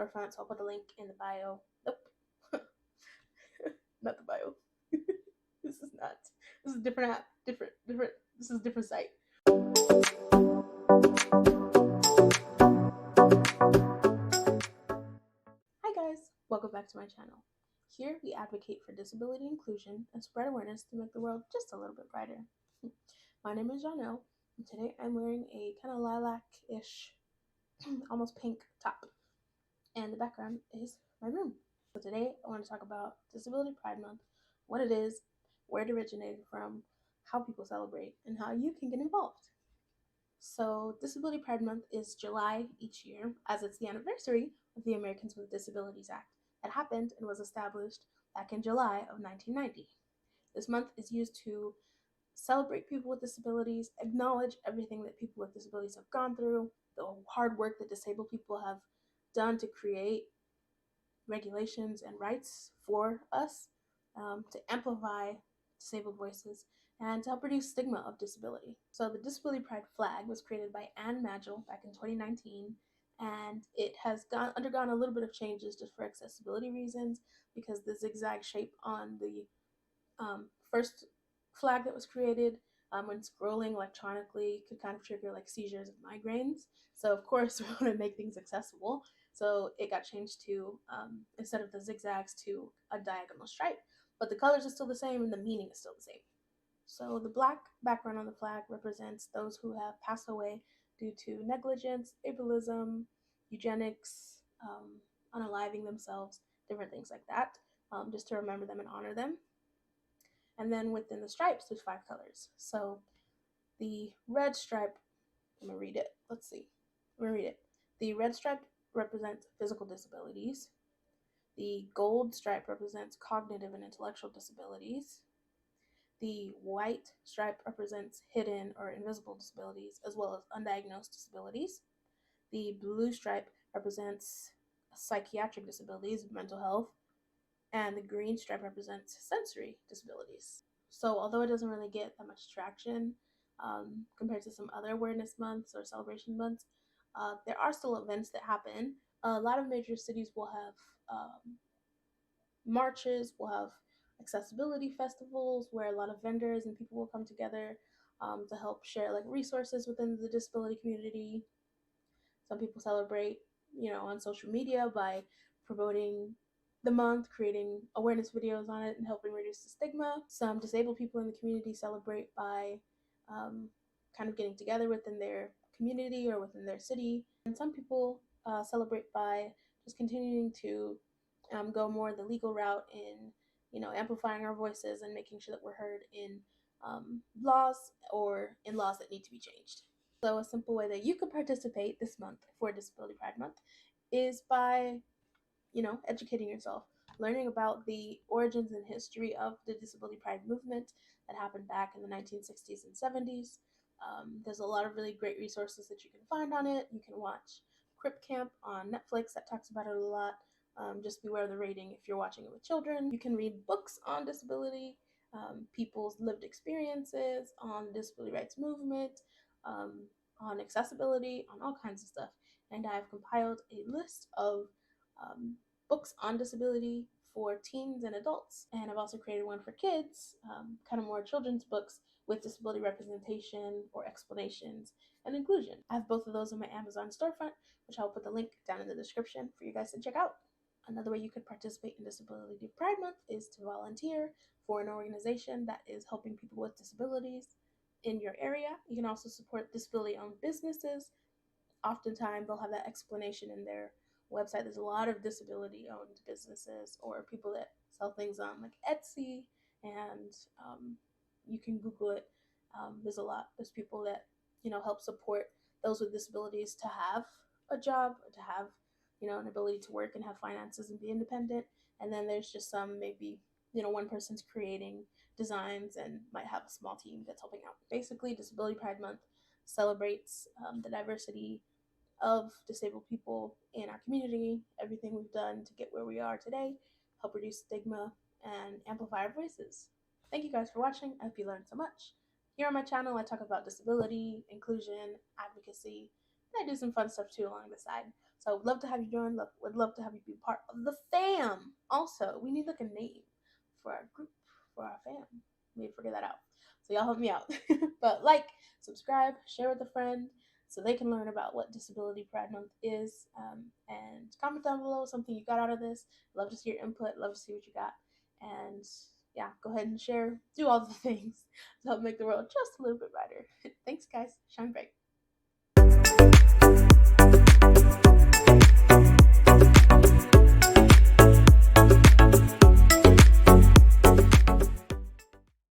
storefront, so I'll put the link in the bio. Nope. Not the bio. This is not. This is a different app. Different. This is a different site. Hi guys, welcome back to my channel. Here we advocate for disability inclusion and spread awareness to make the world just a little bit brighter. My name is Janelle, and today I'm wearing a kind of lilac-ish, almost pink top, and the background is my room. So today I want to talk about Disability Pride Month, what it is, where it originated from, how people celebrate, and how you can get involved. So Disability Pride Month is July each year, as it's the anniversary of the Americans with Disabilities Act that happened and was established back in July of 1990. This month is used to celebrate people with disabilities, acknowledge everything that people with disabilities have gone through, the hard work that disabled people have done to create regulations and rights for us, to amplify disabled voices, and to help reduce stigma of disability. So the Disability Pride flag was created by Anne Magel back in 2019, and it has undergone a little bit of changes just for accessibility reasons, because the zigzag shape on the first flag that was created, when scrolling electronically, could kind of trigger like seizures of migraines. So of course we want to make things accessible. So it got changed to, instead of the zigzags, to a diagonal stripe. But the colors are still the same and the meaning is still the same. So the black background on the flag represents those who have passed away due to negligence, ableism, eugenics, unaliving themselves, different things like that, just to remember them and honor them. And then within the stripes, there's 5 colors. So the red stripe, I'm gonna read it. Let's see. I'm gonna read it. The red stripe represents physical disabilities. The gold stripe represents cognitive and intellectual disabilities. The white stripe represents hidden or invisible disabilities, as well as undiagnosed disabilities. The blue stripe represents psychiatric disabilities, mental health, and the green stripe represents sensory disabilities. So although it doesn't really get that much traction compared to some other awareness months or celebration months, there are still events that happen. A lot of major cities will have marches, will have accessibility festivals where a lot of vendors and people will come together to help share like resources within the disability community. Some people celebrate, on social media by promoting the month, creating awareness videos on it, and helping reduce the stigma. Some disabled people in the community celebrate by kind of getting together within their community or within their city. And some people celebrate by just continuing to go more the legal route in, amplifying our voices and making sure that we're heard in laws or in laws that need to be changed. So a simple way that you could participate this month for Disability Pride Month is by, educating yourself, learning about the origins and history of the Disability Pride movement that happened back in the 1960s and 70s. There's a lot of really great resources that you can find on it. You can watch Crip Camp on Netflix that talks about it a lot. Just beware of the rating if you're watching it with children. You can read books on disability, people's lived experiences on the disability rights movement, um, on accessibility, on all kinds of stuff. And I've compiled a list of books on disability for teens and adults. And I've also created one for kids, kind of more children's books with disability representation or explanations and inclusion. I have both of those on my Amazon storefront, which I'll put the link down in the description for you guys to check out. Another way you could participate in Disability Pride Month is to volunteer for an organization that is helping people with disabilities in your area. You can also support disability-owned businesses. Oftentimes they'll have that explanation in their website. There's a lot of disability-owned businesses or people that sell things on like Etsy, and you can Google it. There's a lot. There's people that help support those with disabilities to have a job, to have an ability to work and have finances and be independent. And then there's just some, maybe one person's creating designs and might have a small team that's helping out. Basically, Disability Pride Month celebrates the diversity of disabled people in our community, everything we've done to get where we are today, help reduce stigma, and amplify our voices. Thank you guys for watching. I hope you learned so much. Here on my channel, I talk about disability, inclusion, advocacy, and I do some fun stuff too along the side. So would love to have you join. Would love to have you be part of the fam. Also, we need like a name for our group, for our fam. We need to figure that out. So y'all help me out. But like, subscribe, share with a friend so they can learn about what Disability Pride Month is. And comment down below something you got out of this. Love to see your input. Love to see what you got. And yeah, go ahead and share. Do all the things to help make the world just a little bit brighter. Thanks, guys. Shine bright.